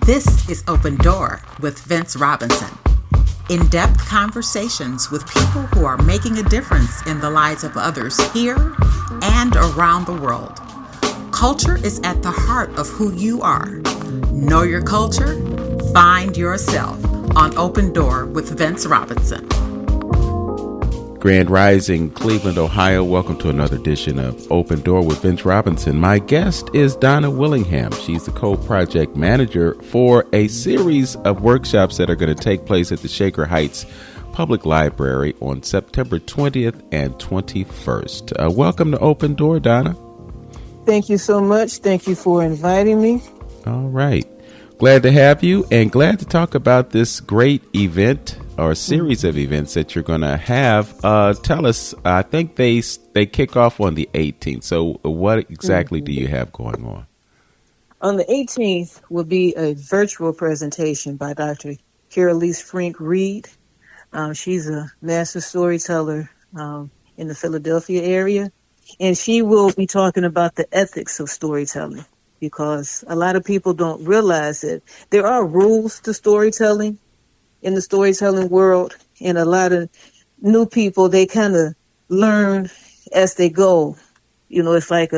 This is Open Door with Vince Robinson. In-depth conversations with people who are making a difference in the lives of others here and around the world. Culture is at the heart of who you are. Know your culture, find yourself on Open Door with Vince Robinson. Grand Rising, Cleveland, Ohio. Welcome to another edition of Open Door with Vince Robinson. My guest is Donna Willingham. She's the co-project manager for a series of workshops that are going to take place at the Shaker Heights Public Library on September 20th and 21st. Welcome to Open Door, Donna. Thank you so much. Thank you for inviting me. All right. Glad to have you and glad to talk about this great event or series of events that you're going to have. Tell us, I think they kick off on the 18th. So what exactly do you have going on? On the 18th will be a virtual presentation by Dr. Carolise Frink Reed. She's a master storyteller in the Philadelphia area. And she will be talking about the ethics of storytelling, because a lot of people don't realize that there are rules to storytelling in the storytelling world, and a lot of new people, they kind of learn as they go. You know, it's like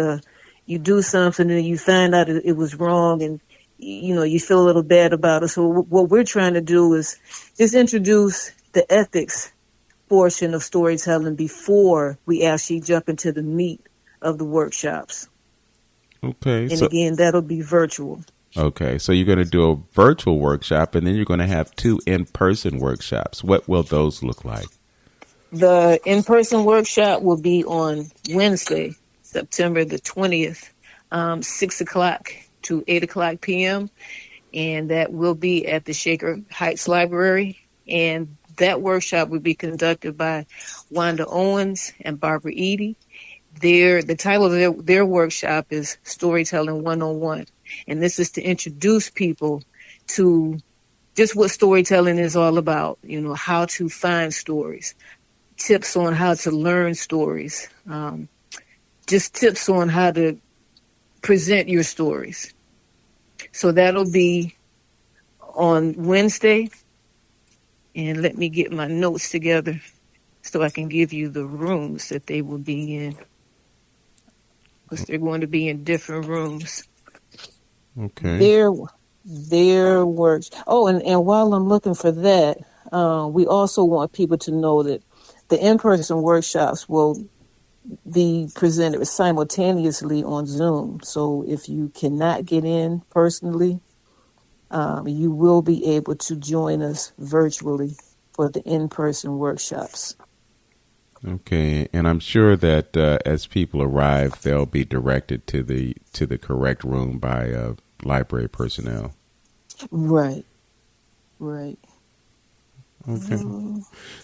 you do something and you find out it was wrong, and you feel a little bad about it. So what we're trying to do is just introduce the ethics portion of storytelling before we actually jump into the meat of the workshops. Okay. And again, that'll be virtual. Okay. So you're going to do a virtual workshop, and then you're going to have two in-person workshops. What will those look like? The in-person workshop will be on Wednesday, September the 20th, 6 o'clock to 8 o'clock p.m. And that will be at the Shaker Heights Library. And that workshop will be conducted by Wanda Owens and Barbara Eady. The title of their workshop is Storytelling 101. And this is to introduce people to just what storytelling is all about, how to find stories, tips on how to learn stories, just tips on how to present your stories. So that'll be on Wednesday. And let me get my notes together so I can give you the rooms that they will be in, because they're going to be in different rooms. Okay. Their works. Oh, and while I'm looking for that, we also want people to know that the in-person workshops will be presented simultaneously on Zoom. So if you cannot get in personally, you will be able to join us virtually for the in-person workshops. Okay, and I'm sure that as people arrive, they'll be directed to the correct room by library personnel. Right. Okay,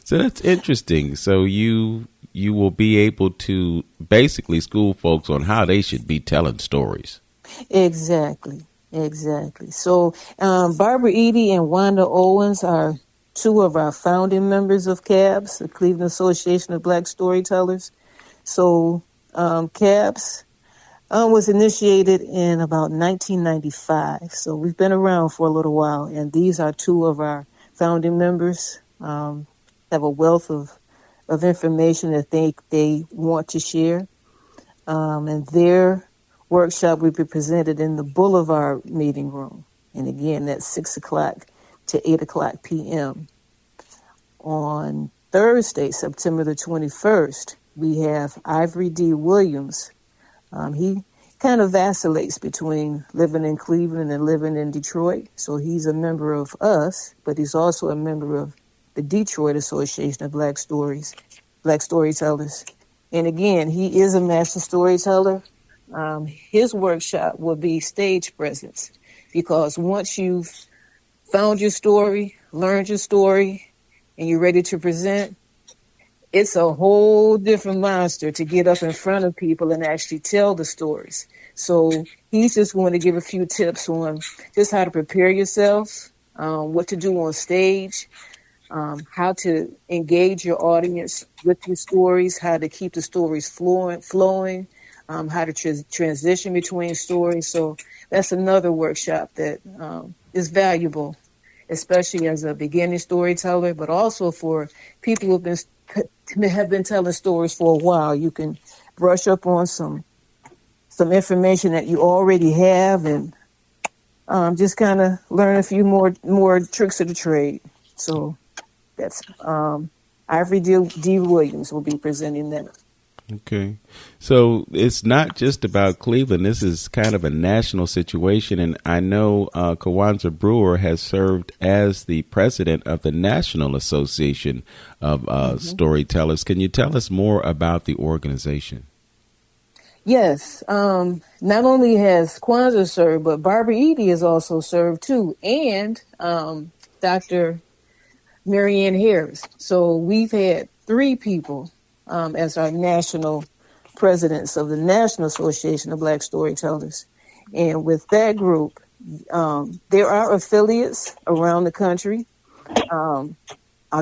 so that's interesting. So you will be able to basically school folks on how they should be telling stories. Exactly. So Barbara Eady and Wanda Owens are two of our founding members of C.A.B.S, the Cleveland Association of Black Storytellers. So C.A.B.S was initiated in about 1995. So we've been around for a little while, and these are two of our founding members. Have a wealth of information that they want to share. And their workshop will be presented in the Boulevard meeting room. And again, that's 6 o'clock to 8 o'clock p.m. On Thursday, September the 21st, we have Ivory D. Williams. He kind of vacillates between living in Cleveland and living in Detroit. So he's a member of us, but he's also a member of the Detroit Association of Black Storytellers. And again, he is a master storyteller. His workshop will be stage presence, because once you've found your story, learned your story, and you're ready to present, it's a whole different monster to get up in front of people and actually tell the stories. So he's just going to give a few tips on just how to prepare yourself, what to do on stage, how to engage your audience with your stories, how to keep the stories flowing, how to transition between stories. So that's another workshop that is valuable, especially as a beginning storyteller, but also for people have been telling stories for a while. You can brush up on some information that you already have, and just kind of learn a few more tricks of the trade. So that's Ivory D. Williams will be presenting that. Okay. So it's not just about Cleveland. This is kind of a national situation. And I know Kawanza Brewer has served as the president of the National Association of Storytellers. Can you tell us more about the organization? Yes. Not only has Kwanzaa served, but Barbara Edie has also served too. And Dr. Marianne Harris. So we've had 3 people as our national presidents of the National Association of Black Storytellers. And with that group, there are affiliates around the country. I'll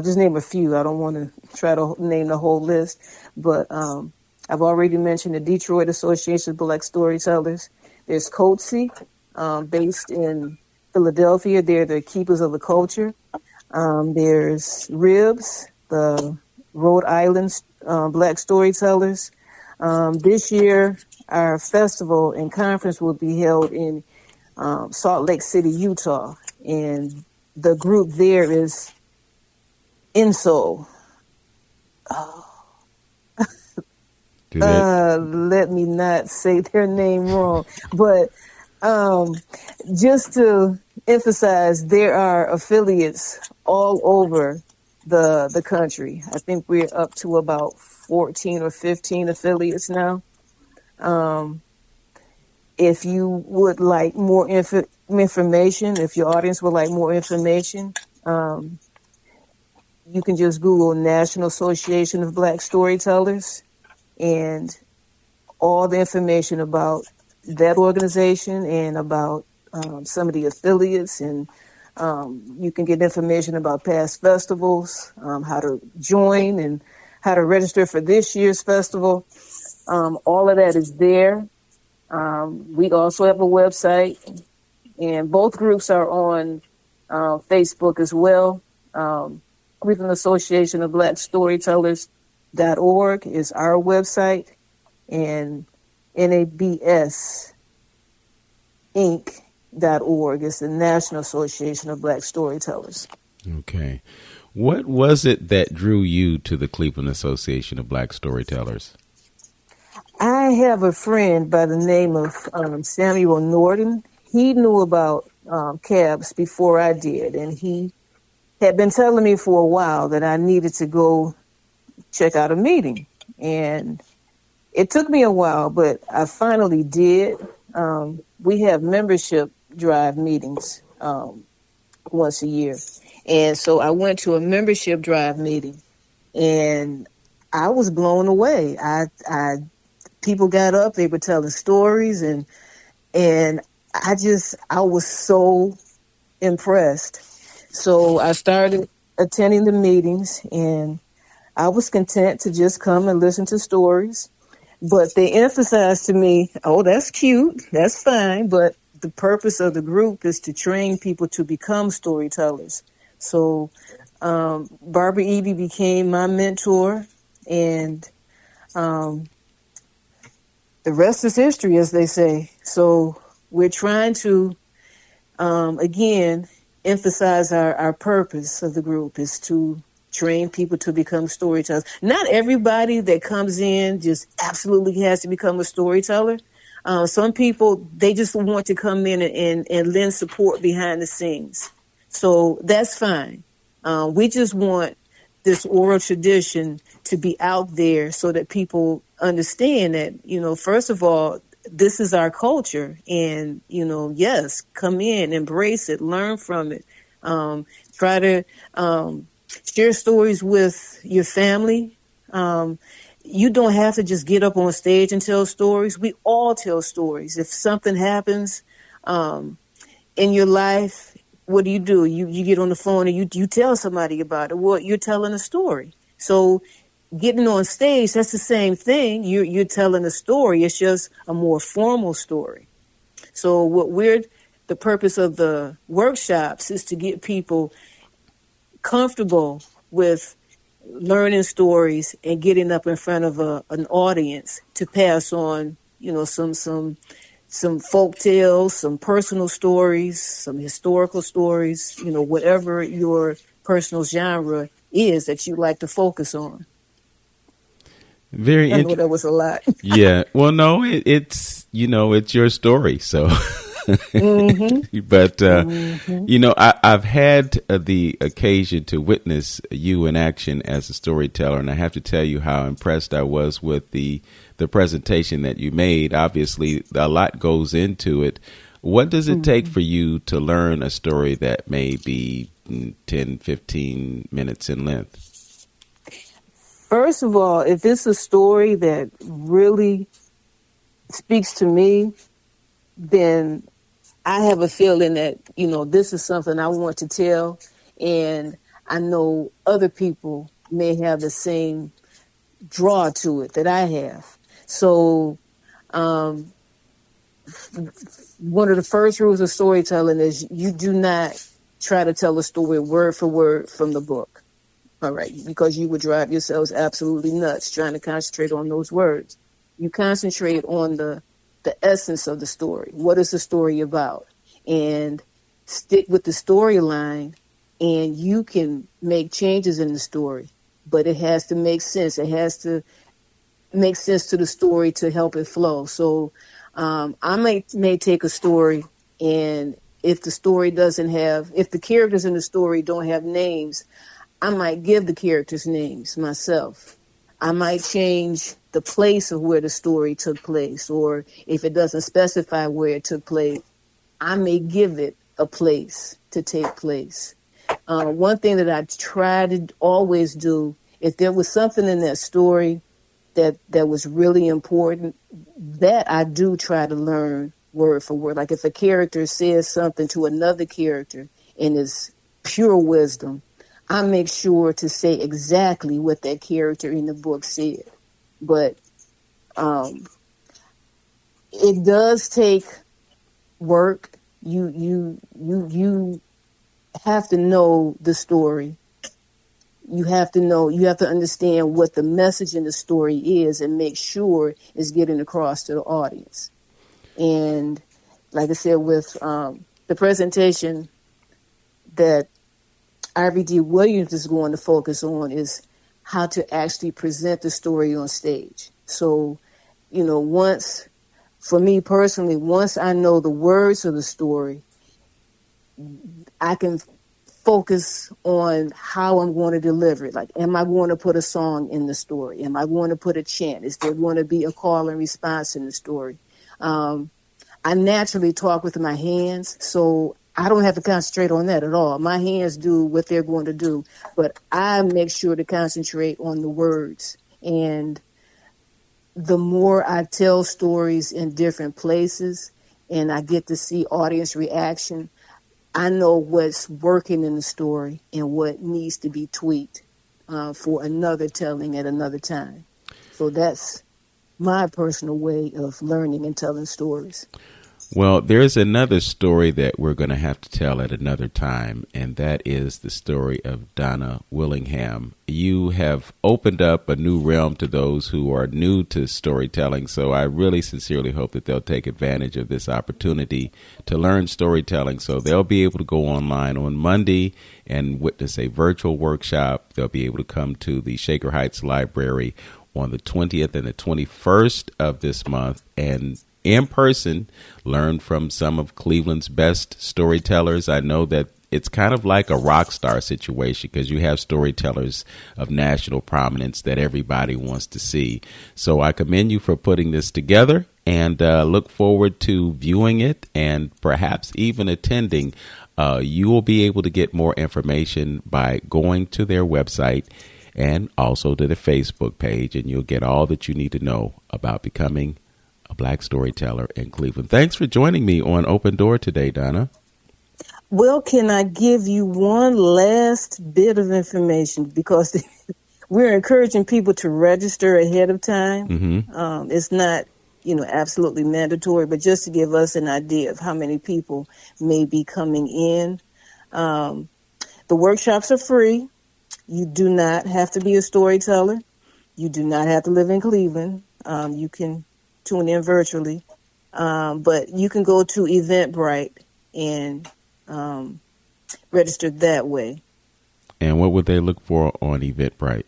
just name a few. I don't want to try to name the whole list, but I've already mentioned the Detroit Association of Black Storytellers. There's COTSI, based in Philadelphia. They're the keepers of the culture. There's RIBS, the Rhode Island Black Storytellers. This year, our festival and conference will be held in Salt Lake City, Utah. And the group there is INSO. Let me not say their name wrong. But just to emphasize, there are affiliates all over the country. I think we're up to about 14 or 15 affiliates now. If you would like more information, if your audience would like more information, you can just Google National Association of Black Storytellers, and all the information about that organization and about some of the affiliates, and you can get information about past festivals, how to join and how to register for this year's festival. All of that is there. We also have a website, and both groups are on Facebook as well. Cleveland Association of Black Storytellers.org is our website, and NABS Inc.org is the National Association of Black Storytellers. Okay. What was it that drew you to the Cleveland Association of Black Storytellers? I have a friend by the name of Samuel Norton. He knew about C.A.B.S before I did, and he had been telling me for a while that I needed to go check out a meeting. And it took me a while, but I finally did. We have membership drive meetings once a year. And so I went to a membership drive meeting, and I was blown away. People got up, they were telling stories, and I was so impressed. So I started attending the meetings, and I was content to just come and listen to stories. But they emphasized to me, oh, that's cute, that's fine, but the purpose of the group is to train people to become storytellers. So Barbara Edie became my mentor, and the rest is history, as they say. So we're trying to, again, emphasize our purpose of the group is to train people to become storytellers. Not everybody that comes in just absolutely has to become a storyteller. Some people, they just want to come in and lend support behind the scenes. So that's fine. We just want this oral tradition to be out there so that people understand that, first of all, this is our culture, and, yes, come in, embrace it, learn from it. Try to share stories with your family. You don't have to just get up on stage and tell stories. We all tell stories. If something happens in your life, what do? You get on the phone and you tell somebody about it. Well, you're telling a story. So getting on stage, that's the same thing. You're telling a story. It's just a more formal story. So what we're the purpose of the workshops is to get people comfortable with learning stories and getting up in front of an audience to pass on, some folk tales, some personal stories, some historical stories, whatever your personal genre is that you like to focus on. Very I know that was a lot. Yeah. Well, no, it's your story. So, Mm-hmm. but, Mm-hmm. I've had the occasion to witness you in action as a storyteller. And I have to tell you how impressed I was with the presentation that you made. Obviously, a lot goes into it. What does it take for you to learn a story that may be 10, 15 minutes in length? First of all, if it's a story that really speaks to me, then I have a feeling that, this is something I want to tell. And I know other people may have the same draw to it that I have. So one of the first rules of storytelling is you do not try to tell a story word for word from the book. All right, because you would drive yourselves absolutely nuts trying to concentrate on those words. You concentrate on the essence of the story. What is the story about? And stick with the storyline, and you can make changes in the story, but it has to make sense. It has to make sense to the story to help it flow. So I may take a story, and if the characters in the story don't have names, I might give the characters names myself. I might change the place of where the story took place, or if it doesn't specify where it took place, I may give it a place to take place. One thing that I try to always do, if there was something in that story that was really important, that I do try to learn word for word. Like if a character says something to another character and it's pure wisdom, I make sure to say exactly what that character in the book said. But it does take work. You have to know the story. You have to understand what the message in the story is and make sure it's getting across to the audience. And like I said, with the presentation that R.V.D. Williams is going to focus on is how to actually present the story on stage. So, for me personally, once I know the words of the story, I can focus on how I'm going to deliver it. Like, am I going to put a song in the story? Am I going to put a chant? Is there going to be a call and response in the story? I naturally talk with my hands, so I don't have to concentrate on that at all. My hands do what they're going to do, but I make sure to concentrate on the words. And the more I tell stories in different places and I get to see audience reaction, I know what's working in the story and what needs to be tweaked for another telling at another time. So that's my personal way of learning and telling stories. Well, there's another story that we're going to have to tell at another time, and that is the story of Donna Willingham. You have opened up a new realm to those who are new to storytelling, so I really sincerely hope that they'll take advantage of this opportunity to learn storytelling. So they'll be able to go online on Monday and witness a virtual workshop. They'll be able to come to the Shaker Heights Library on the 20th and the 21st of this month and in person learn from some of Cleveland's best storytellers. I know that it's kind of like a rock star situation because you have storytellers of national prominence that everybody wants to see. So I commend you for putting this together and look forward to viewing it and perhaps even attending. You will be able to get more information by going to their website and also to the Facebook page, and you'll get all that you need to know about becoming a Black storyteller in Cleveland. Thanks for joining me on Open Door today, Donna. Well, can I give you one last bit of information? Because we're encouraging people to register ahead of time. Mm-hmm. It's not absolutely mandatory, but just to give us an idea of how many people may be coming in. The workshops are free. You do not have to be a storyteller. You do not have to live in Cleveland. You can tune in virtually. But you can go to Eventbrite and register that way. And what would they look for on Eventbrite?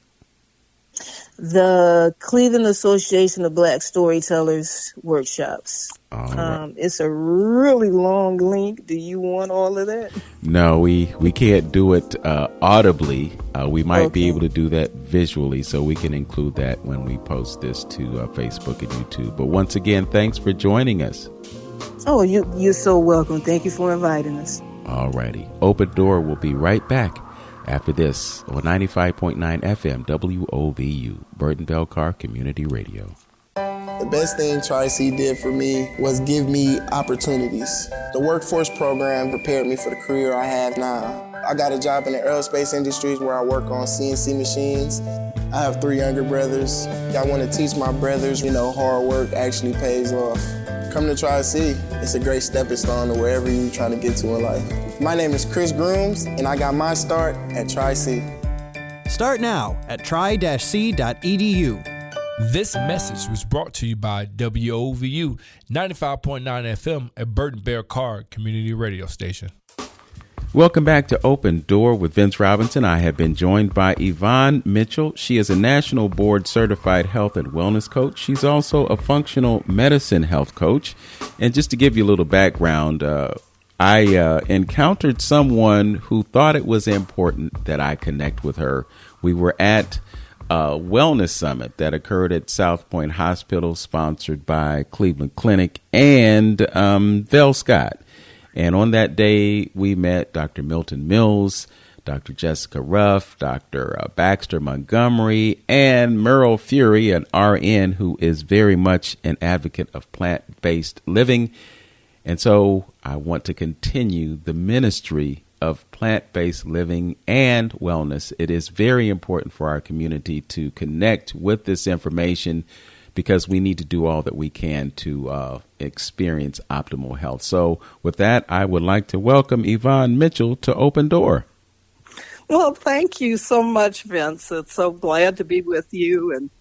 The Cleveland Association of Black Storytellers workshops. Right. It's a really long link. Do you want all of that? No, we can't do it audibly. We might be able to do that visually, so we can include that when we post this to Facebook and YouTube. But once again, thanks for joining us. Oh, you're so welcome. Thank you for inviting us. All righty. Open Door will be right back after this on 95.9 FM WOVU, Burton Belcar Community Radio. The best thing Tri-C did for me was give me opportunities. The workforce program prepared me for the career I have now. I got a job in the aerospace industries where I work on CNC machines. I have 3 younger brothers. I want to teach my brothers, hard work actually pays off. Come to Tri-C. It's a great stepping stone to wherever you're trying to get to in life. My name is Chris Grooms, and I got my start at Tri-C. Start now at tri-c.edu. This message was brought to you by WOVU 95.9 FM at Burton Bear Car Community Radio Station. Welcome back to Open Door with Vince Robinson. I have been joined by Yvonne Mitchell. She is a National Board Certified Health and Wellness Coach. She's also a functional medicine health coach. And just to give you a little background, I encountered someone who thought it was important that I connect with her. We were at a wellness summit that occurred at South Point Hospital, sponsored by Cleveland Clinic and Vel Scott. And on that day, we met Dr. Milton Mills, Dr. Jessica Ruff, Dr. Baxter Montgomery, and Merle Fury, an RN who is very much an advocate of plant-based living. And so I want to continue the ministry of plant-based living and wellness. It is very important for our community to connect with this information because we need to do all that we can to experience optimal health. So with that, I would like to welcome Yvonne Mitchell to Open Door. Well, thank you so much, Vince. It's so glad to be with you, and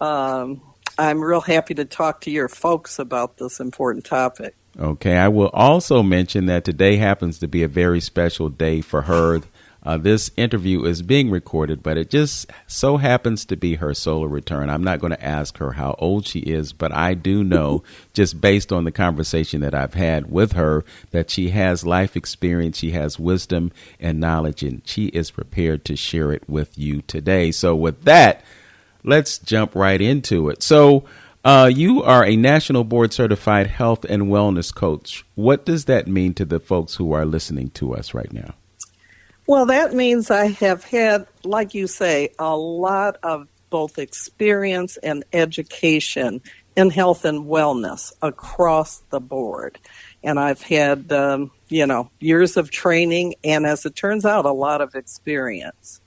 I'm real happy to talk to your folks about this important topic. Okay, I will also mention that today happens to be a very special day for her. This interview is being recorded, but it just so happens to be her solar return. I'm not going to ask her how old she is, but I do know, just based on the conversation that I've had with her, that she has life experience, she has wisdom and knowledge, and she is prepared to share it with you today. So with that, let's jump right into it. So you are a National Board Certified Health and Wellness Coach. What does that mean to the folks who are listening to us right now? Well, that means I have had, like you say, a lot of both experience and education in health and wellness across the board. And I've had, years of training and, as it turns out, a lot of experience.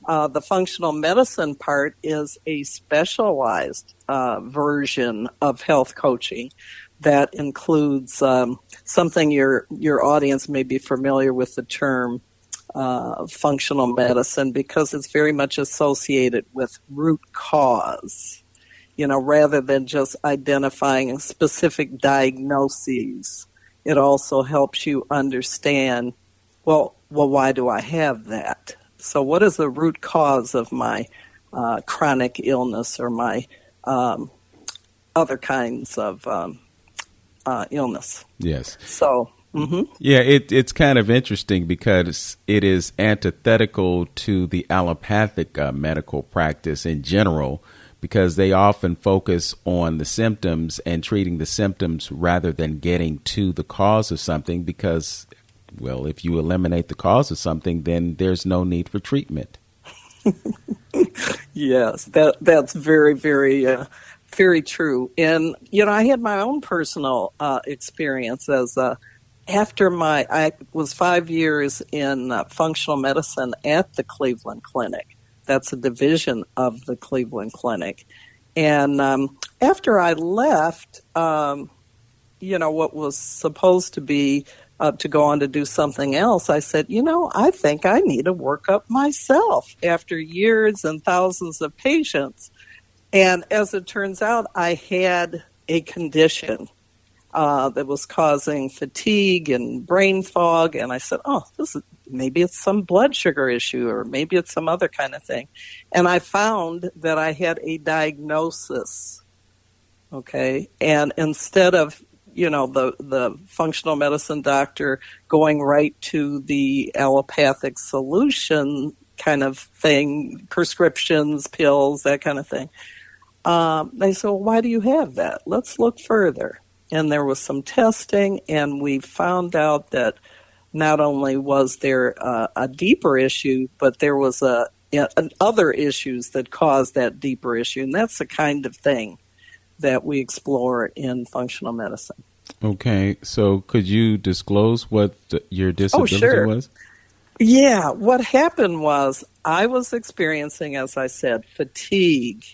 The functional medicine part is a specialized version of health coaching that includes something your audience may be familiar with the term functional medicine, because it's very much associated with root cause, rather than just identifying specific diagnoses. It also helps you understand, well, why do I have that? So what is the root cause of my chronic illness or my other kinds of illness? Yes. So, yeah, it's kind of interesting because it is antithetical to the allopathic medical practice in general, because they often focus on the symptoms and treating the symptoms rather than getting to the cause of something, because, well, if you eliminate the cause of something, then there's no need for treatment. Yes, that's very, very, very true. And, I had my own personal experience as I was 5 years in functional medicine at the Cleveland Clinic. That's a division of the Cleveland Clinic. And after I left, what was supposed to be to go on to do something else, I said, I think I need a workup myself after years and thousands of patients. And as it turns out, I had a condition that was causing fatigue and brain fog. And I said, maybe it's some blood sugar issue, or maybe it's some other kind of thing. And I found that I had a diagnosis. Okay. And instead of, the functional medicine doctor going right to the allopathic solution kind of thing, prescriptions, pills, that kind of thing, they said, well, why do you have that? Let's look further. And there was some testing, and we found out that not only was there a deeper issue, but there was other issues that caused that deeper issue. And that's the kind of thing that we explore in functional medicine. Okay, so could you disclose what your disability was? Yeah, what happened was I was experiencing, as I said, fatigue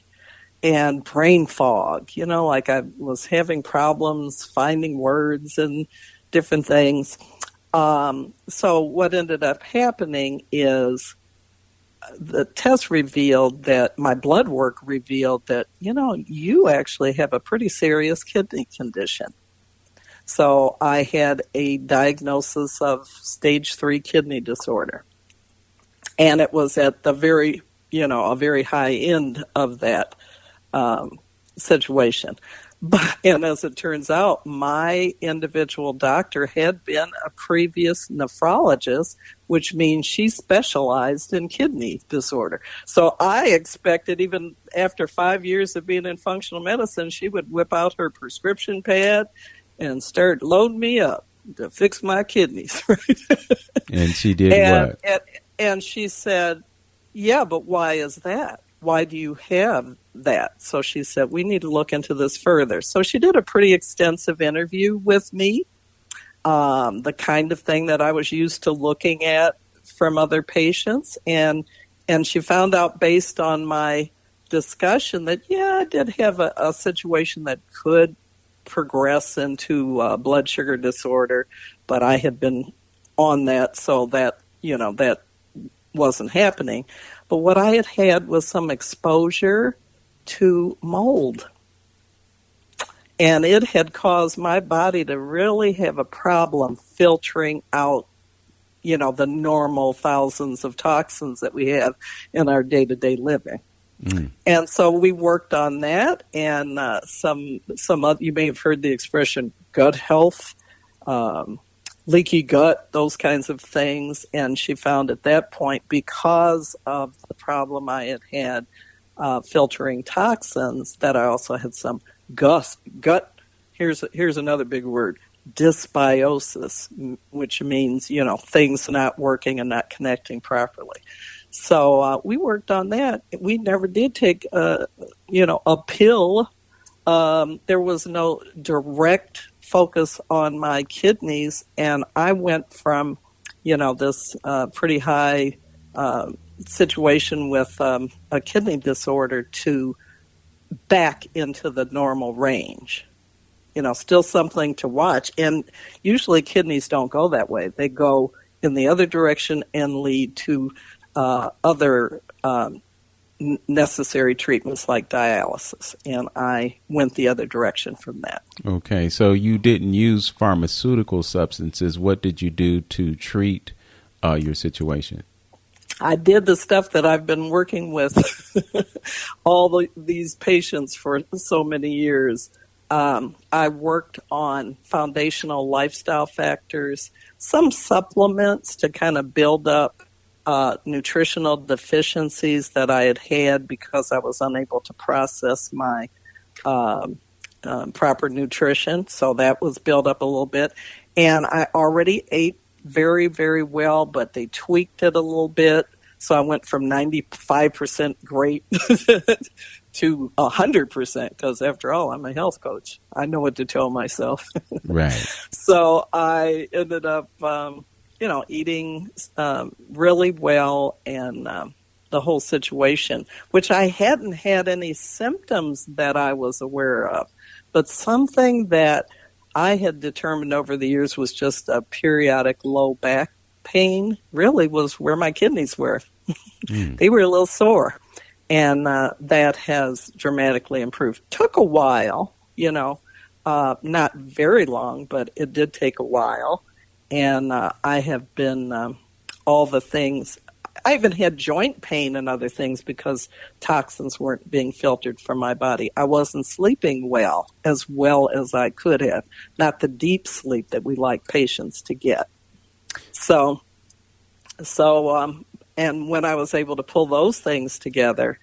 and brain fog. Like I was having problems finding words and different things. So what ended up happening is the test revealed that my blood work revealed that, you actually have a pretty serious kidney condition. So I had a diagnosis of stage 3 kidney disorder. And it was at the very, a very high end of that situation. And as it turns out, my individual doctor had been a previous nephrologist, which means she specialized in kidney disorder. So I expected, even after 5 years of being in functional medicine, she would whip out her prescription pad and start loading me up to fix my kidneys. Right? And she did what? And she said, yeah, but why is that? Why do you have that? So she said, we need to look into this further. So she did a pretty extensive interview with me, the kind of thing that I was used to looking at from other patients. And she found out, based on my discussion, that, I did have a situation that could progress into blood sugar disorder, but I had been on that, so that, that wasn't happening. But what I had had was some exposure to mold. And it had caused my body to really have a problem filtering out, the normal thousands of toxins that we have in our day-to-day living. And so we worked on that, and some other, you may have heard the expression gut health, leaky gut, those kinds of things. And she found at that point, because of the problem I had filtering toxins, that I also had some gut. Here's another big word: dysbiosis, which means things not working and not connecting properly. So we worked on that. We never did take a pill. There was no direct focus on my kidneys, and I went from this pretty high situation with a kidney disorder to back into the normal range. Still something to watch. And usually kidneys don't go that way. They go in the other direction and lead to other necessary treatments like dialysis. And I went the other direction from that. Okay, so you didn't use pharmaceutical substances. What did you do to treat your situation? I did the stuff that I've been working with these patients for so many years. I worked on foundational lifestyle factors, some supplements to kind of build up nutritional deficiencies that I had because I was unable to process my proper nutrition. So that was built up a little bit. And I already ate very, very well, but they tweaked it a little bit. So I went from 95% great to 100%, because after all, I'm a health coach. I know what to tell myself. Right. So I ended up, eating really well and the whole situation, which I hadn't had any symptoms that I was aware of, but something that I had determined over the years was just a periodic low back pain really was where my kidneys were. They were a little sore, and that has dramatically improved. Took a while, not very long, but it did take a while, and I have been all the things. I even had joint pain and other things because toxins weren't being filtered from my body. I wasn't sleeping well as I could have, not the deep sleep that we like patients to get. So, and when I was able to pull those things together,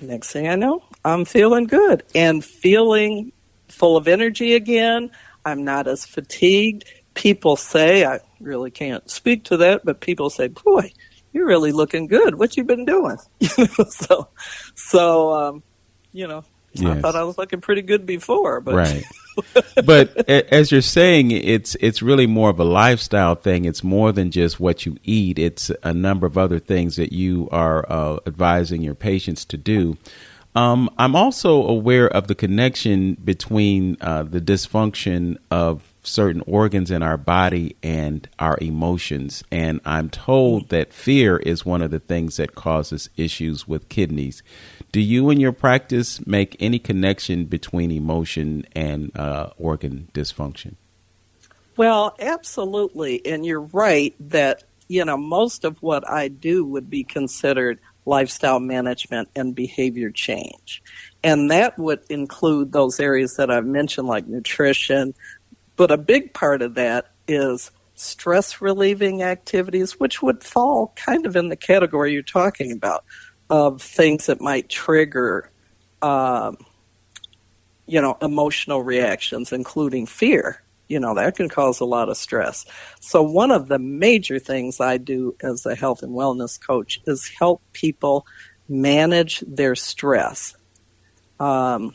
next thing I know, I'm feeling good and feeling full of energy again. I'm not as fatigued. People say, I really can't speak to that, but people say, boy, you're really looking good. What you been doing? So, I thought I was looking pretty good before, but right. But as you're saying, it's really more of a lifestyle thing. It's more than just what you eat. It's a number of other things that you are advising your patients to do. I'm also aware of the connection between the dysfunction of certain organs in our body and our emotions. And I'm told that fear is one of the things that causes issues with kidneys. Do you in your practice make any connection between emotion and organ dysfunction? Well, absolutely. And you're right that, most of what I do would be considered lifestyle management and behavior change. And that would include those areas that I've mentioned, like nutrition. But a big part of that is stress relieving activities, which would fall kind of in the category you're talking about of things that might trigger, emotional reactions, including fear. That can cause a lot of stress. So one of the major things I do as a health and wellness coach is help people manage their stress. Notice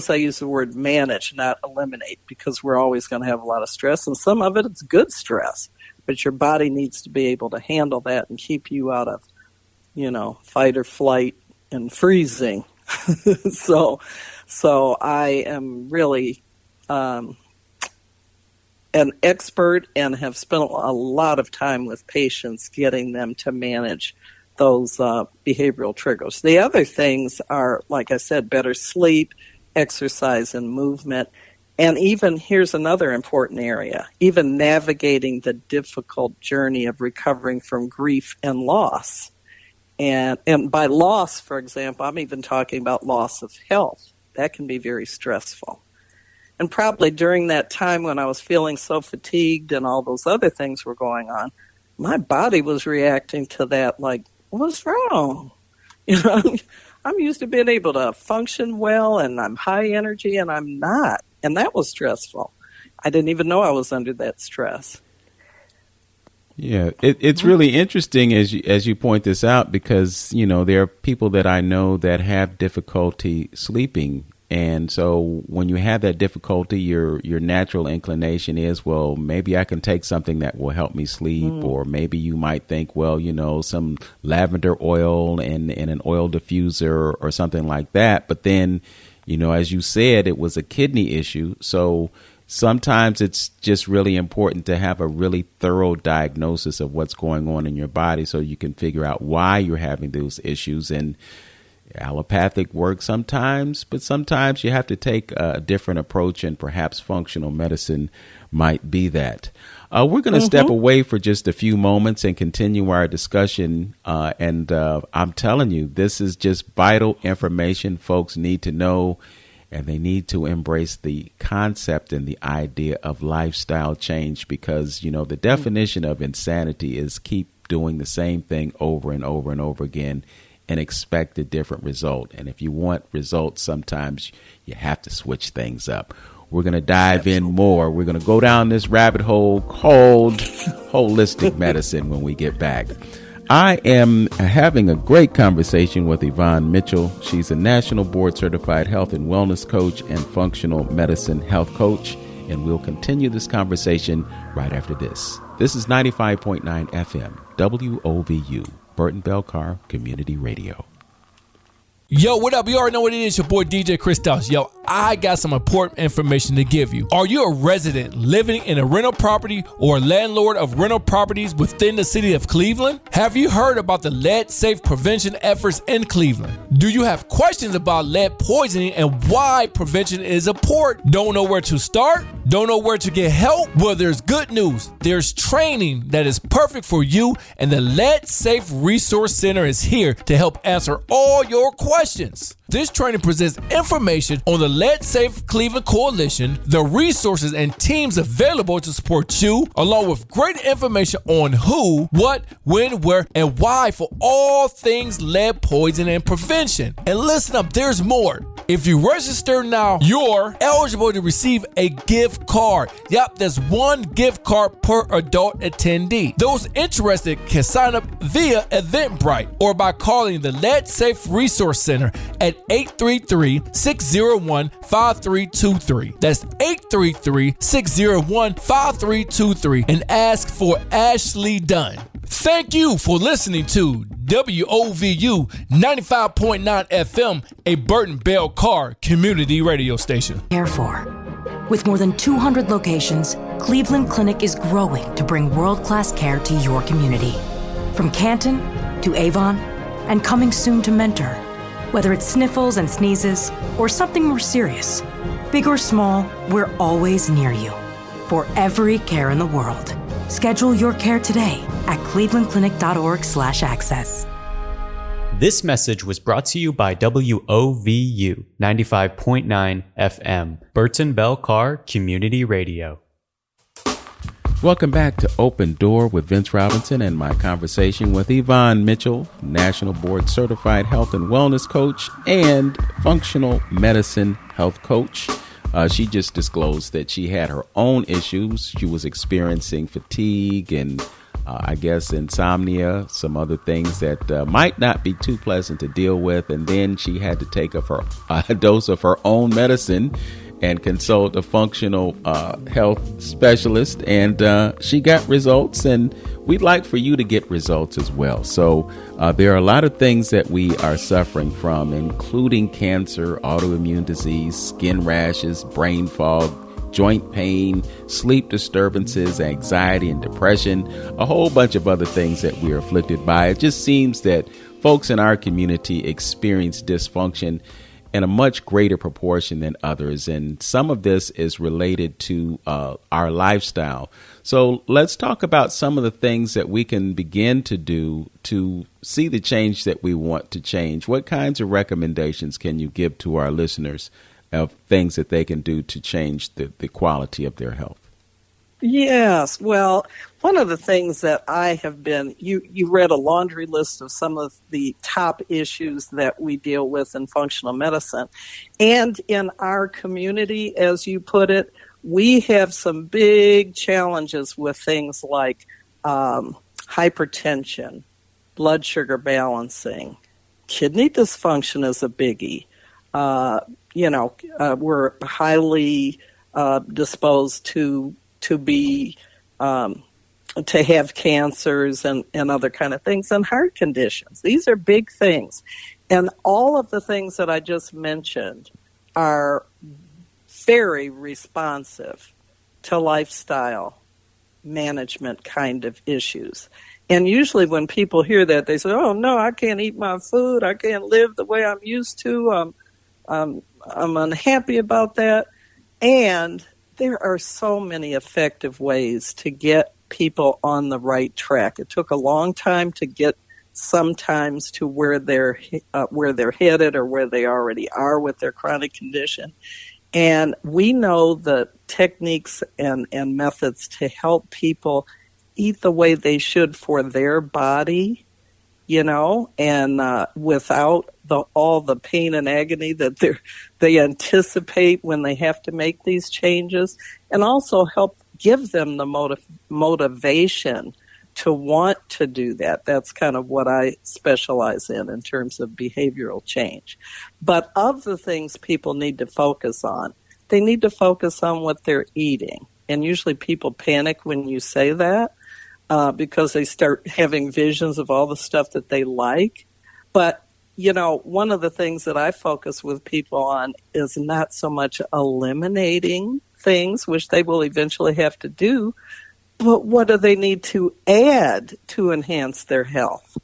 I use the word manage, not eliminate, because we're always going to have a lot of stress, and some of it's good stress, but your body needs to be able to handle that and keep you out of, fight or flight and freezing. So I am really an expert and have spent a lot of time with patients getting them to manage those behavioral triggers. The other things are, like I said, better sleep, exercise, and movement. And even, here's another important area, even navigating the difficult journey of recovering from grief and loss. And by loss, for example, I'm even talking about loss of health. That can be very stressful. And probably during that time when I was feeling so fatigued and all those other things were going on, my body was reacting to that like, what's wrong? I'm used to being able to function well, and I'm high energy, and I'm not. And that was stressful. I didn't even know I was under that stress. Yeah, it's really interesting as you point this out, because, there are people that I know that have difficulty sleeping. And so when you have that difficulty, your natural inclination is, well, maybe I can take something that will help me sleep. Or maybe you might think, well, some lavender oil and an oil diffuser or something like that. But then, as you said, it was a kidney issue. So sometimes it's just really important to have a really thorough diagnosis of what's going on in your body so you can figure out why you're having those issues. And allopathic works sometimes, but sometimes you have to take a different approach, and perhaps functional medicine might be that. We're going to step away for just a few moments and continue our discussion. And I'm telling you, this is just vital information folks need to know, and they need to embrace the concept and the idea of lifestyle change, because, the definition of insanity is keep doing the same thing over and over and over again and expect a different result. And if you want results, sometimes you have to switch things up. We're going to dive in more. We're going to go down this rabbit hole called holistic medicine when we get back. I am having a great conversation with Yvonne Mitchell. She's a national board certified health and wellness coach and functional medicine health coach. And we'll continue this conversation right after this. This is 95.9 FM, WOVU. Burton Bell Carr Community Radio. Yo, what up? You already know what it is. Your boy DJ Chris Dawes. Yo, I got some important information to give you. Are you a resident living in a rental property or a landlord of rental properties within the city of Cleveland? Have you heard about the lead safe prevention efforts in Cleveland? Do you have questions about lead poisoning and why prevention is important? Don't know where to start? Don't know where to get help? Well, there's good news. There's training that is perfect for you, and the Lead Safe Resource Center is here to help answer all your questions. This training presents information on the Lead Safe Cleveland Coalition, the resources and teams available to support you, along with great information on who, what, when, where, and why for all things lead poisoning and prevention. And listen up, there's more. If you register now, you're eligible to receive a gift card. Yep, there's one gift card per adult attendee. Those interested can sign up via Eventbrite or by calling the Lead Safe Resource Center at 833-601-5323. That's 833-601-5323 and ask for Ashley Dunn. Thank you for listening to WOVU 95.9 FM, a Burton Bell Carr community radio station. Care for. With more than 200 locations, Cleveland Clinic is growing to bring world-class care to your community. From Canton to Avon and coming soon to Mentor. Whether it's sniffles and sneezes or something more serious, big or small, we're always near you for every care in the world. Schedule your care today at clevelandclinic.org/access. This message was brought to you by WOVU 95.9 FM, Burton Bell Carr Community Radio. Welcome back to Open Door with Vince Robinson and my conversation with Yvonne Mitchell, National Board Certified Health and Wellness Coach and Functional Medicine Health Coach. She just disclosed that she had her own issues. She was experiencing fatigue and I guess insomnia, some other things that might not be too pleasant to deal with. And then she had to take a dose of her own medicine and consult a functional health specialist, and she got results, and we'd like for you to get results as well. So there are a lot of things that we are suffering from, including cancer, autoimmune disease, skin rashes, brain fog, joint pain, sleep disturbances, anxiety and depression, a whole bunch of other things that we are afflicted by. It just seems that folks in our community experience dysfunction in a much greater proportion than others. And some of this is related to our lifestyle. So let's talk about some of the things that we can begin to do to see the change that we want to change. What kinds of recommendations can you give to our listeners of things that they can do to change the quality of their health? Yes. Well, one of the things that I have been, you read a laundry list of some of the top issues that we deal with in functional medicine. And in our community, as you put it, we have some big challenges with things like hypertension, blood sugar balancing, kidney dysfunction is a biggie. We're highly disposed to be to have cancers and other kind of things, and heart conditions. These are big things. And all of the things that I just mentioned are very responsive to lifestyle management kind of issues. And usually when people hear that, they say, oh, no, I can't eat my food. I can't live the way I'm used to. I'm unhappy about that. And there are so many effective ways to get people on the right track. It took a long time to get sometimes to where they're headed or where they already are with their chronic condition. And we know the techniques and methods to help people eat the way they should for their body, and without all the pain and agony that they anticipate when they have to make these changes, and also help give them the motivation to want to do that. That's kind of what I specialize in terms of behavioral change. But of the things people need to focus on, they need to focus on what they're eating. And usually people panic when you say that. because they start having visions of all the stuff that they like. But, one of the things that I focus with people on is not so much eliminating things, which they will eventually have to do, but what do they need to add to enhance their health?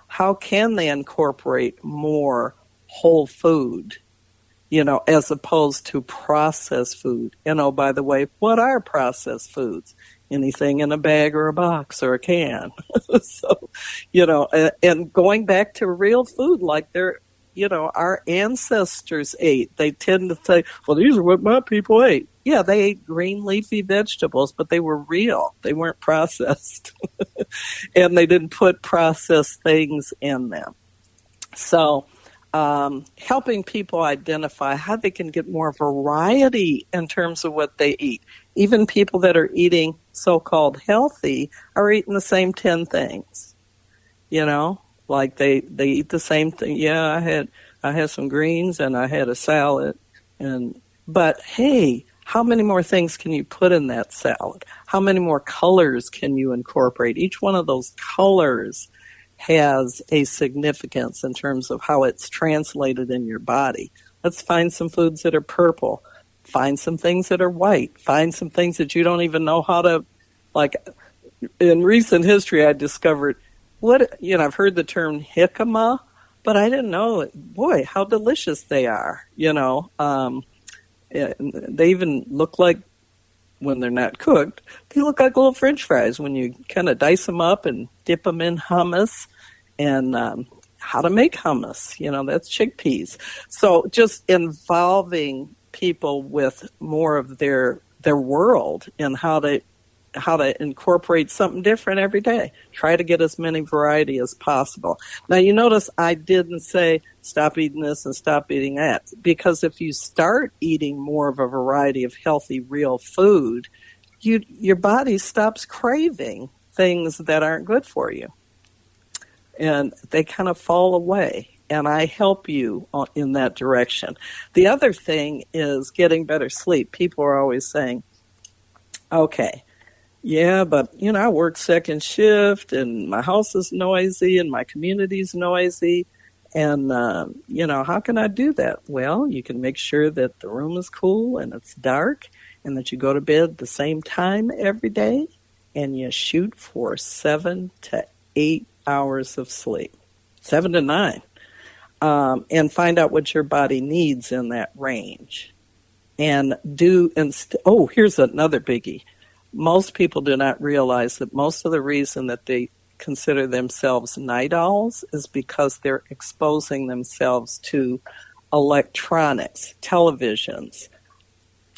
How can they incorporate more whole food, as opposed to processed food? By the way, what are processed foods? Anything in a bag or a box or a can. So, and going back to real food like our ancestors ate. They tend to say, well, these are what my people ate. Yeah, they ate green leafy vegetables, but they were real. They weren't processed. And they didn't put processed things in them. So helping people identify how they can get more variety in terms of what they eat. Even people that are eating so-called healthy are eating the same 10 things. Like they eat the same thing. Yeah, I had some greens and I had a salad, but hey, how many more things can you put in that salad? How many more colors can you incorporate? Each one of those colors has a significance in terms of how it's translated in your body. Let's find some foods that are purple. Find some things that are white. Find some things that you don't even know how to, like, in recent history I discovered I've heard the term jicama, but I didn't know, boy, how delicious they are, they even look like, when they're not cooked, they look like little French fries when you kind of dice them up and dip them in hummus. And how to make hummus, that's chickpeas. So just involving people with more of their world and how to incorporate something different every day. Try to get as many variety as possible. Now, you notice I didn't say stop eating this and stop eating that, because if you start eating more of a variety of healthy, real food, your body stops craving things that aren't good for you. And they kind of fall away. And I help you in that direction. The other thing is getting better sleep. People are always saying, okay, yeah, but, I work second shift and my house is noisy and my community's noisy. And, how can I do that? Well, you can make sure that the room is cool and it's dark and that you go to bed the same time every day and you shoot for 7 to 8 hours of sleep, 7 to 9, and find out what your body needs in that range. And here's another biggie. Most people do not realize that most of the reason that they consider themselves night owls is because they're exposing themselves to electronics, televisions,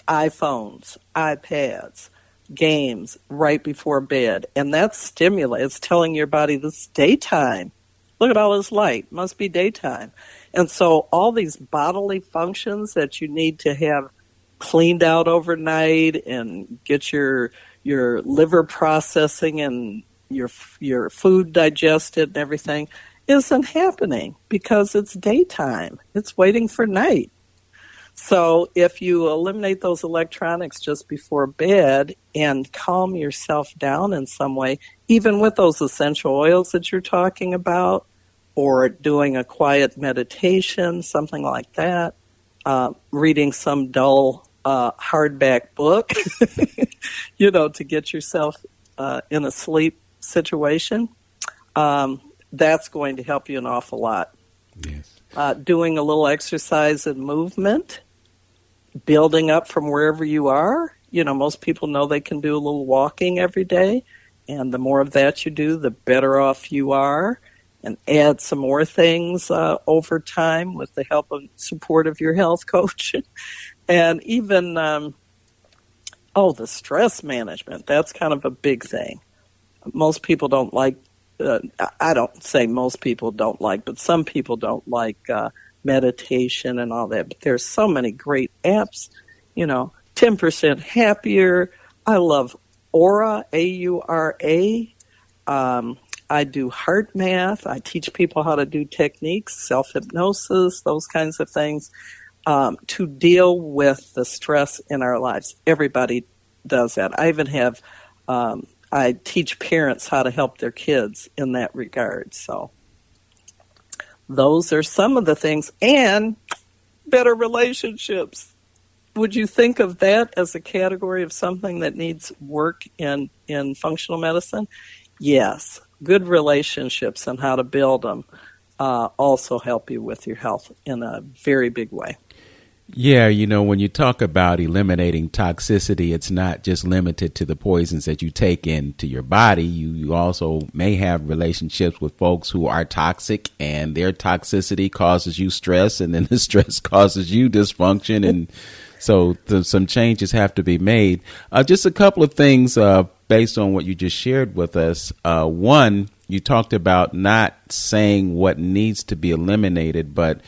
iPhones, iPads, games right before bed. And that's stimulating. It's telling your body this is daytime. Look at all this light. Must be daytime. And so all these bodily functions that you need to have cleaned out overnight and get your liver processing and your food digested and everything isn't happening because it's daytime. It's waiting for night. So if you eliminate those electronics just before bed and calm yourself down in some way, even with those essential oils that you're talking about, or doing a quiet meditation, something like that, reading some dull hardback book, to get yourself in a sleep situation, that's going to help you an awful lot. Yes. Doing a little exercise and movement, building up from wherever you are. Most people know they can do a little walking every day, and the more of that you do, the better off you are. And add some more things over time with the help and support of your health coach. And even, the stress management, that's kind of a big thing. Most people don't like, I don't say most people don't like, but some people don't like meditation and all that. But there's so many great apps, 10% Happier. I love Aura, A-U-R-A. I do heart math. I teach people how to do techniques, self-hypnosis, those kinds of things, to deal with the stress in our lives. Everybody does that. I even have, I teach parents how to help their kids in that regard. So those are some of the things. And better relationships. Would you think of that as a category of something that needs work in functional medicine? Yes. Good relationships and how to build them also help you with your health in a very big way. Yeah, when you talk about eliminating toxicity, it's not just limited to the poisons that you take into your body. You also may have relationships with folks who are toxic, and their toxicity causes you stress, and then the stress causes you dysfunction. And so some changes have to be made. Just a couple of things based on what you just shared with us. One, you talked about not saying what needs to be eliminated, but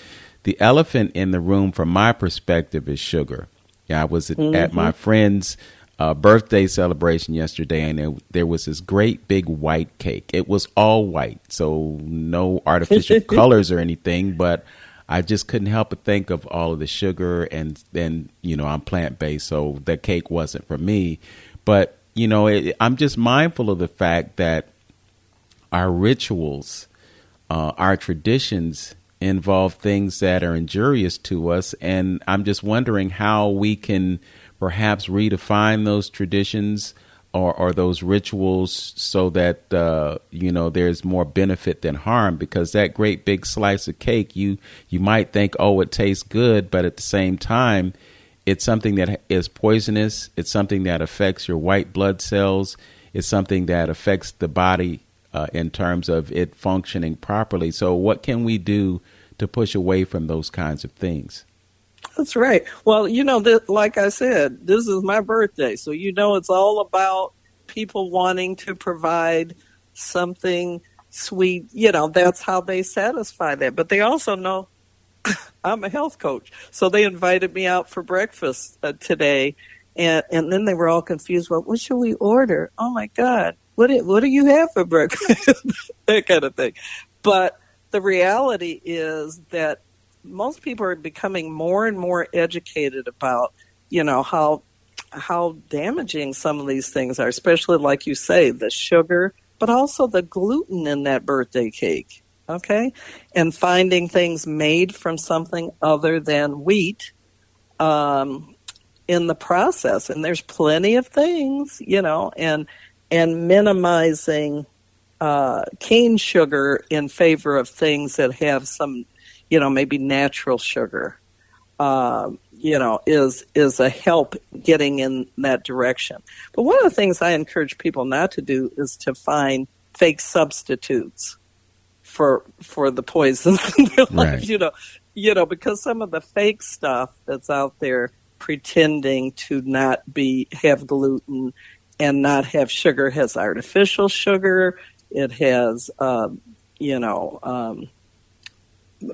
the elephant in the room, from my perspective, is sugar. I was at my friend's birthday celebration yesterday, and there was this great big white cake. It was all white, so no artificial colors or anything, but I just couldn't help but think of all of the sugar, and then, I'm plant-based, so the cake wasn't for me. But, I'm just mindful of the fact that our rituals, our traditions involve things that are injurious to us. And I'm just wondering how we can perhaps redefine those traditions or those rituals so that, there's more benefit than harm, because that great big slice of cake, you might think, oh, it tastes good, but at the same time, it's something that is poisonous. It's something that affects your white blood cells. It's something that affects the body in terms of it functioning properly. So what can we do to push away from those kinds of things? That's right. Well, like I said, this is my birthday. So, it's all about people wanting to provide something sweet. That's how they satisfy that. But they also know I'm a health coach. So they invited me out for breakfast today. And then they were all confused. Well, what should we order? Oh, my God. What do you have for breakfast? That kind of thing. But the reality is that most people are becoming more and more educated about, how damaging some of these things are, especially, like you say, the sugar, but also the gluten in that birthday cake, okay? And finding things made from something other than wheat in the process. And there's plenty of things, and minimizing cane sugar in favor of things that have some, maybe natural sugar, is a help getting in that direction. But one of the things I encourage people not to do is to find fake substitutes for the poisons in their life, right. Because some of the fake stuff that's out there pretending to not have gluten and not have sugar has artificial sugar. It has,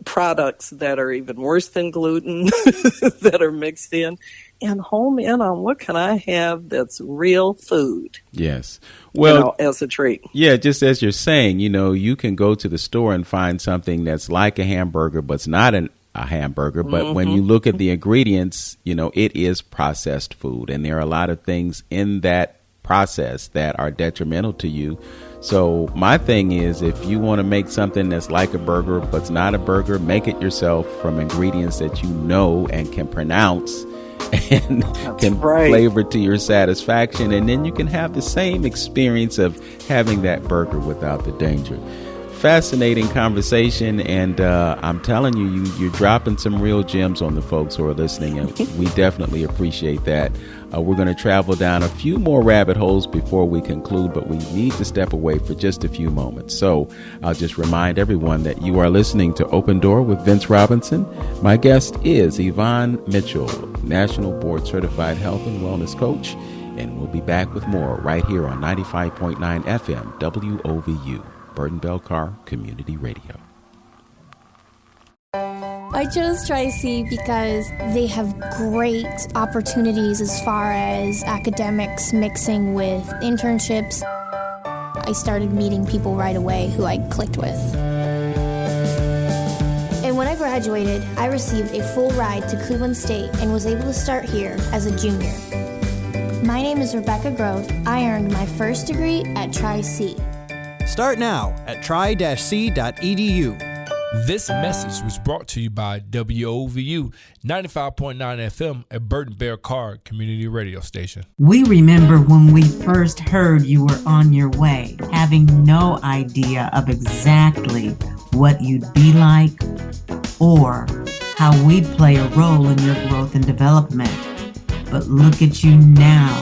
products that are even worse than gluten that are mixed in. And home in on what can I have that's real food. Yes. Well, as a treat. Yeah, just as you're saying, you can go to the store and find something that's like a hamburger, but it's not a hamburger. But when you look at the ingredients, it is processed food. And there are a lot of things in that process that are detrimental to you. So my thing is, if you want to make something that's like a burger but it's not a burger, make it yourself from ingredients that you know and can pronounce and can flavor to your satisfaction, and then you can have the same experience of having that burger without the danger. Fascinating conversation, and I'm telling you, you're dropping some real gems on the folks who are listening, and we definitely appreciate that. We're going to travel down a few more rabbit holes before we conclude, but we need to step away for just a few moments. So I'll just remind everyone that you are listening to Open Door with Vince Robinson. My guest is Yvonne Mitchell, National Board Certified Health and Wellness Coach, and we'll be back with more right here on 95.9 FM WOVU, Burton Bell Carr Community Radio. I chose Tri-C because they have great opportunities as far as academics mixing with internships. I started meeting people right away who I clicked with. And when I graduated, I received a full ride to Cleveland State and was able to start here as a junior. My name is Rebecca Grove. I earned my first degree at Tri-C. Start now at try-c.edu. This message was brought to you by WOVU 95.9 FM at Burton Bear Carr Community Radio Station. We remember when we first heard you were on your way, having no idea of exactly what you'd be like or how we'd play a role in your growth and development. But look at you now,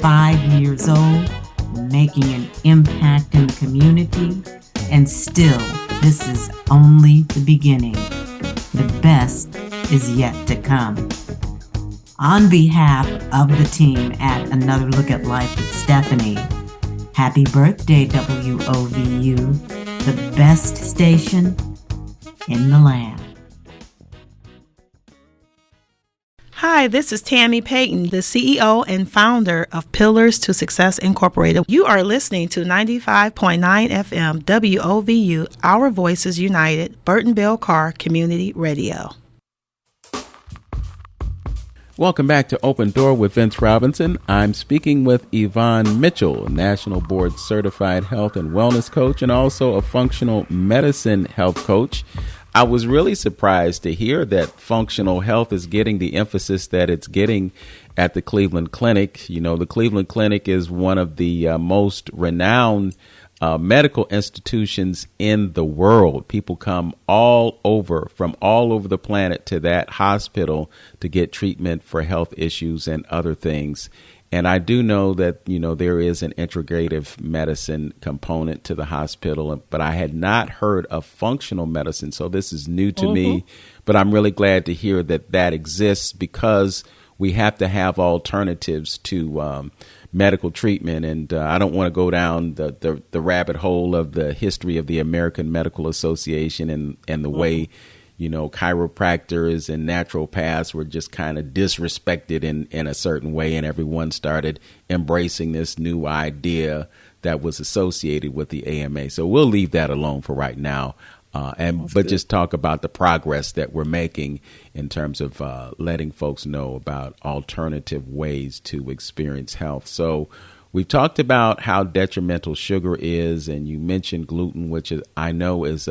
5 years old, making an impact in the community, and still, this is only the beginning. The best is yet to come. On behalf of the team at Another Look at Life with Stephanie, happy birthday, WOVU, the best station in the land. Hi, this is Tammy Payton, the CEO and founder of Pillars to Success Incorporated. You are listening to 95.9 FM WOVU, Our Voices United, Burton Bell Carr Community Radio. Welcome back to Open Door with Vince Robinson. I'm speaking with Yvonne Mitchell, National Board Certified Health and Wellness Coach and also a functional medicine health coach. I was really surprised to hear that functional health is getting the emphasis that it's getting at the Cleveland Clinic. You know, the Cleveland Clinic is one of the most renowned medical institutions in the world. People come from all over the planet to that hospital to get treatment for health issues and other things. And I do know that, you know, there is an integrative medicine component to the hospital, but I had not heard of functional medicine. So this is new to me, but I'm really glad to hear that that exists because we have to have alternatives to medical treatment. And I don't want to go down the rabbit hole of the history of the American Medical Association and the way, you know, chiropractors and naturopaths were just kind of disrespected in a certain way. And everyone started embracing this new idea that was associated with the AMA. So we'll leave that alone for right now. But just talk about the progress that we're making in terms of letting folks know about alternative ways to experience health. So we've talked about how detrimental sugar is, and you mentioned gluten, which I know is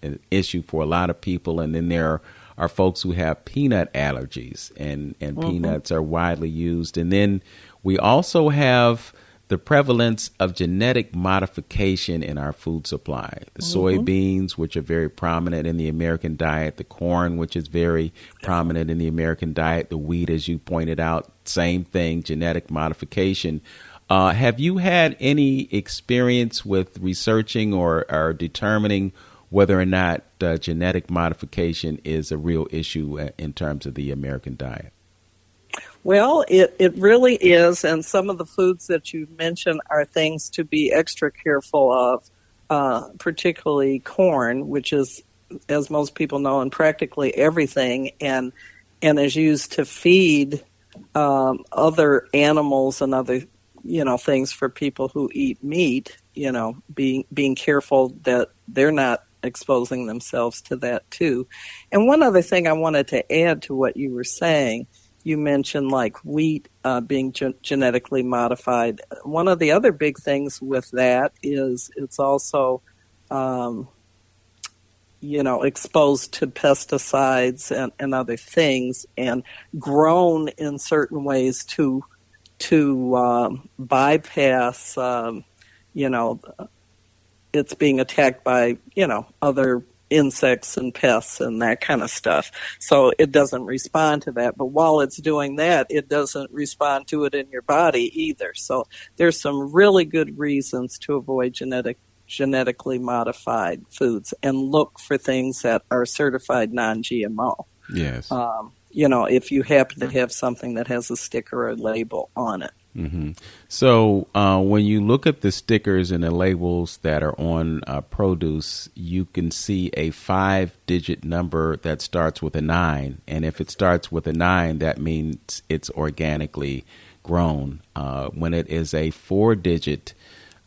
an issue for a lot of people. And then there are folks who have peanut allergies, and peanuts are widely used. And then we also have the prevalence of genetic modification in our food supply. The soybeans, which are very prominent in the American diet, the corn, which is very prominent in the American diet, the wheat, as you pointed out, same thing, genetic modification. Have you had any experience with researching or determining whether or not genetic modification is a real issue in terms of the American diet? Well, it really is, and some of the foods that you mentioned are things to be extra careful of, particularly corn, which is, as most people know, in practically everything, and is used to feed other animals and other, you know, things for people who eat meat. You know, being careful that they're not exposing themselves to that too. And one other thing I wanted to add to what you were saying. You mentioned like wheat being genetically modified. One of the other big things with that is it's also, you know, exposed to pesticides and other things, and grown in certain ways to bypass, you know, it's being attacked by, you know, other insects and pests and that kind of stuff. So it doesn't respond to that. But while it's doing that, it doesn't respond to it in your body either. So there's some really good reasons to avoid genetically modified foods and look for things that are certified non-GMO. Yes. You know, if you happen to have something that has a sticker or label on it. Mm-hmm. So when you look at the stickers and the labels that are on produce, you can see a 5-digit number that starts with a 9. And if it starts with a 9, that means it's organically grown. When it is a 4-digit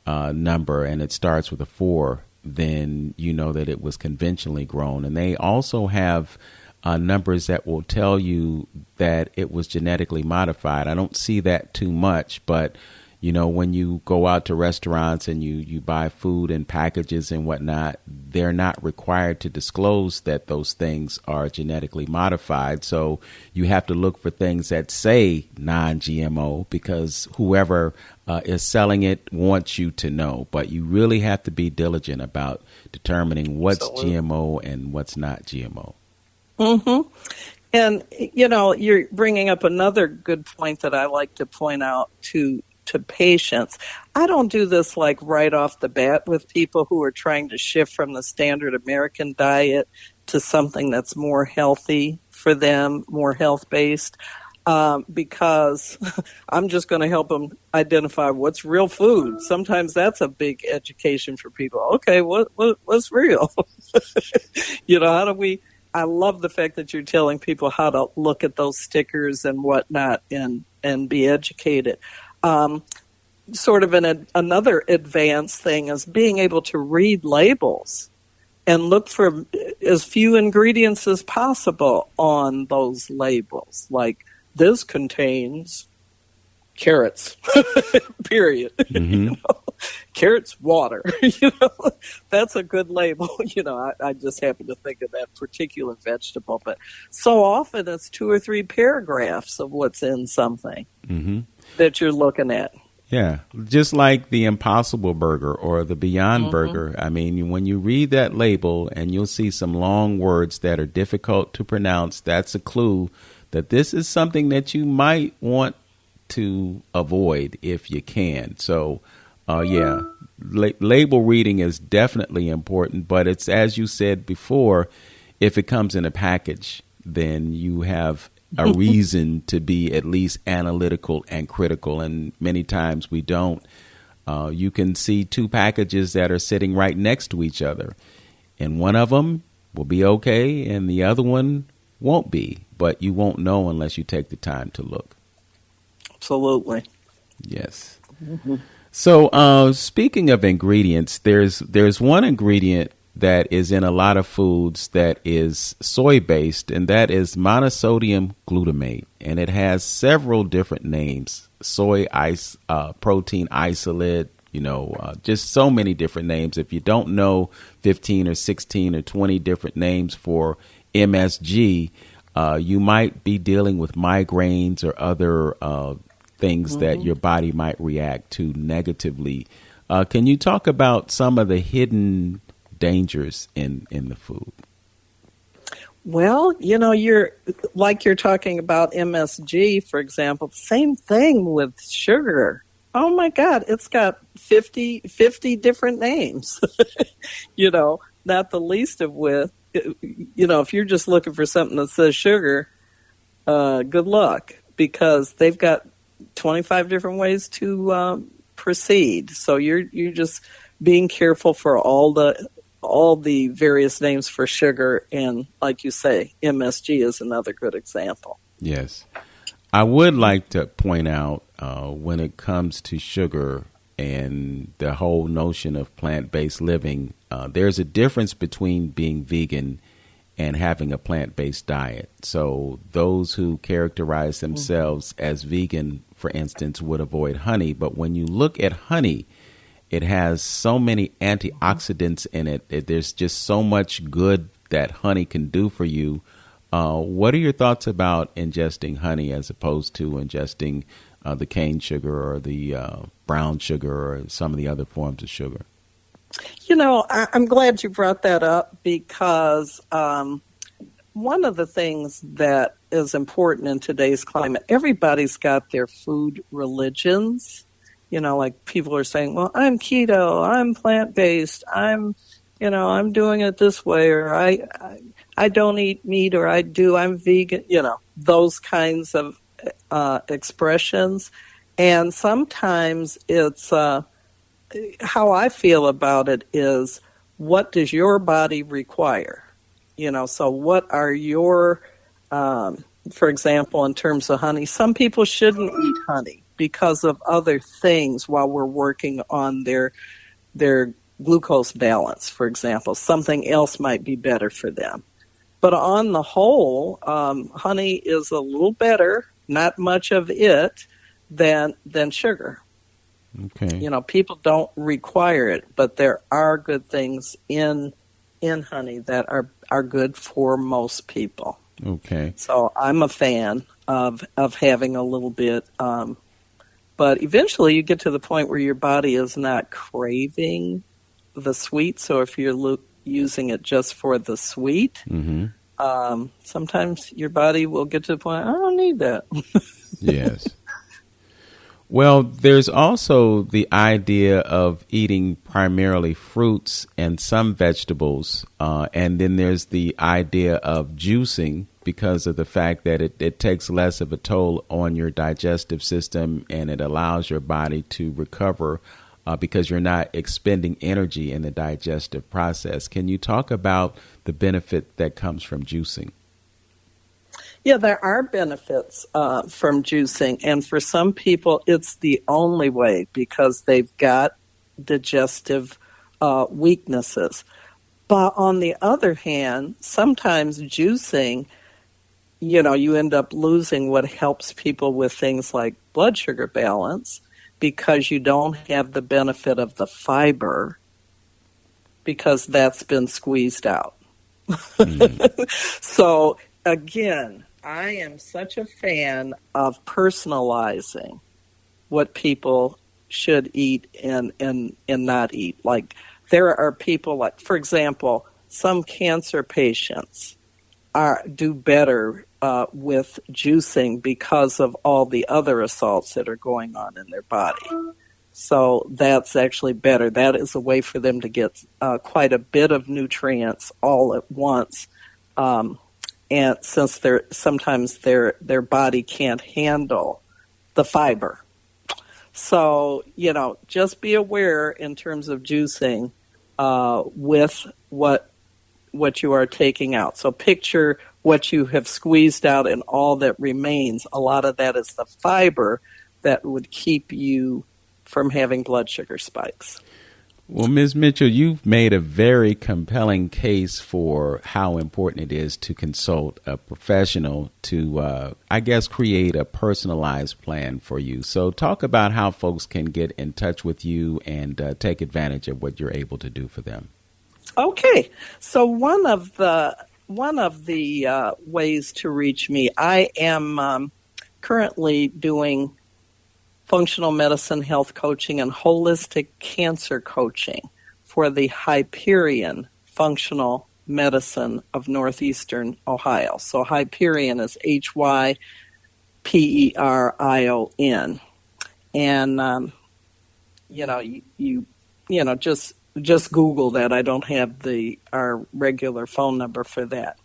number and it starts with a 4, then you know that it was conventionally grown. And they also have numbers that will tell you that it was genetically modified. I don't see that too much, but when you go out to restaurants and you buy food in packages and whatnot, they're not required to disclose that those things are genetically modified. So you have to look for things that say non-GMO, because whoever is selling it wants you to know. But you really have to be diligent about determining what's GMO and what's not GMO. Mm-hmm. And, you're bringing up another good point that I like to point out to patients. I don't do this like right off the bat with people who are trying to shift from the standard American diet to something that's more healthy for them, more health-based, because I'm just going to help them identify what's real food. Sometimes that's a big education for people. Okay, what's real? How do we... I love the fact that you're telling people how to look at those stickers and whatnot and be educated. Sort of another advanced thing is being able to read labels and look for as few ingredients as possible on those labels. Like, this contains carrots, period. Mm-hmm. Carrots, water. That's a good label. I just happen to think of that particular vegetable, but so often it's 2 or 3 paragraphs of what's in something that you're looking at. Yeah, just like the Impossible Burger or the Beyond Burger. I mean, when you read that label and you'll see some long words that are difficult to pronounce, that's a clue that this is something that you might want to avoid if you can. So, label reading is definitely important, but it's, as you said before, if it comes in a package, then you have a reason to be at least analytical and critical, and many times we don't. You can see 2 packages that are sitting right next to each other, and one of them will be okay and the other one won't be, but you won't know unless you take the time to look. Absolutely. Yes. So speaking of ingredients, there's one ingredient that is in a lot of foods that is soy-based, and that is monosodium glutamate. And it has several different names: soy protein isolate, just so many different names. If you don't know 15 or 16 or 20 different names for MSG, you might be dealing with migraines or other things that your body might react to negatively. Can you talk about some of the hidden dangers in the food? Well, you're talking about MSG, for example. Same thing with sugar. Oh my God, it's got 50 different names. Not the least of which, if you're just looking for something that says sugar, good luck, because they've got 25 different ways to proceed. So you're just being careful for all the various names for sugar, and like you say, MSG is another good example. Yes. I would like to point out when it comes to sugar and the whole notion of plant-based living, there's a difference between being vegan and having a plant-based diet. So those who characterize themselves as vegan, for instance, would avoid honey. But when you look at honey, it has so many antioxidants in it. There's just so much good that honey can do for you. What are your thoughts about ingesting honey as opposed to ingesting the cane sugar or the brown sugar or some of the other forms of sugar? I'm glad you brought that up, because one of the things that is important in today's climate, everybody's got their food religions. Like people are saying, well, I'm keto, I'm plant-based, I'm doing it this way, or I don't eat meat, or I'm vegan, those kinds of expressions. And sometimes it's, how I feel about it is, what does your body require? So what are your, for example, in terms of honey, some people shouldn't eat honey because of other things while we're working on their glucose balance, for example. Something else might be better for them. But on the whole, honey is a little better, not much of it, than sugar. Okay. You know, people don't require it, but there are good things in honey that are good for most people. Okay. So I'm a fan of having a little bit, but eventually you get to the point where your body is not craving the sweet. So if you're using it just for the sweet, sometimes your body will get to the point, I don't need that. Yes. Well, there's also the idea of eating primarily fruits and some vegetables. And then there's the idea of juicing because of the fact that it takes less of a toll on your digestive system and it allows your body to recover because you're not expending energy in the digestive process. Can you talk about the benefit that comes from juicing? Yeah, there are benefits from juicing, and for some people it's the only way because they've got digestive weaknesses. But on the other hand, sometimes juicing, you know, you end up losing what helps people with things like blood sugar balance because you don't have the benefit of the fiber because that's been squeezed out. So, again, I am such a fan of personalizing what people should eat and not eat. Like, there are people like, for example, some cancer patients do better with juicing because of all the other assaults that are going on in their body. So that's actually better. That is a way for them to get quite a bit of nutrients all at once. And since sometimes their body can't handle the fiber. So, you know, just be aware in terms of juicing with what you are taking out. So picture what you have squeezed out and all that remains. A lot of that is the fiber that would keep you from having blood sugar spikes. Well, Ms. Mitchell, you've made a very compelling case for how important it is to consult a professional to, I guess, create a personalized plan for you. So talk about how folks can get in touch with you and take advantage of what you're able to do for them. Okay. So one of the ways to reach me, I am currently doing functional medicine, health coaching, and holistic cancer coaching for the Hyperion Functional Medicine of Northeastern Ohio. So Hyperion is Hyperion. And, just Google that. I don't have our regular phone number for that.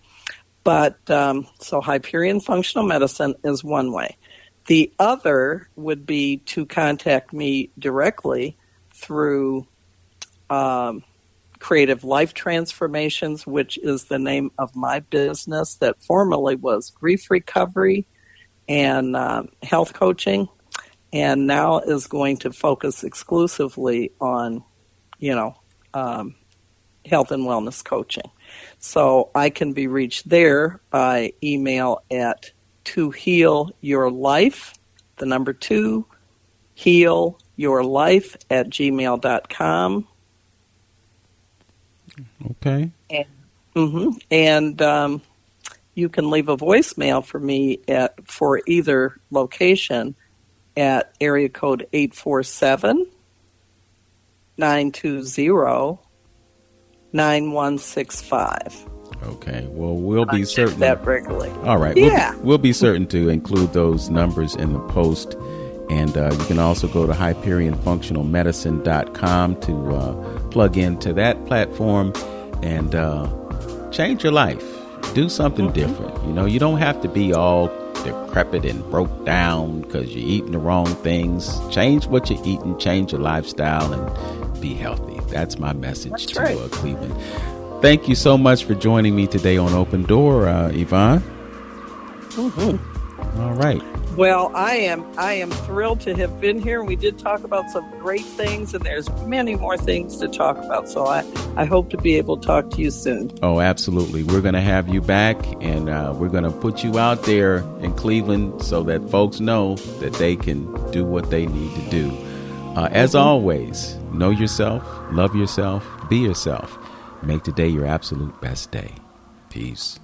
But so Hyperion Functional Medicine is one way. The other would be to contact me directly through Creative Life Transformations, which is the name of my business that formerly was Grief Recovery and Health Coaching, and now is going to focus exclusively on, health and wellness coaching. So I can be reached there by email at To Heal Your Life, the number 2, Heal Your Life at gmail.com. Okay. And you can leave a voicemail for me for either location at area code 847-920-9165. Okay. Well, we'll be certain that regularly. All right. Yeah. We'll be certain to include those numbers in the post. And you can also go to HyperionFunctionalMedicine.com to plug into that platform and change your life. Do something different. You don't have to be all decrepit and broke down because you're eating the wrong things. Change what you're eating, change your lifestyle, and be healthy. That's my message to Cleveland. Thank you so much for joining me today on Open Door, Yvonne. All right. Well, I am thrilled to have been here. We did talk about some great things, and there's many more things to talk about. So I hope to be able to talk to you soon. Oh, absolutely. We're going to have you back, and we're going to put you out there in Cleveland so that folks know that they can do what they need to do. As always, know yourself, love yourself, be yourself. Make today your absolute best day. Peace.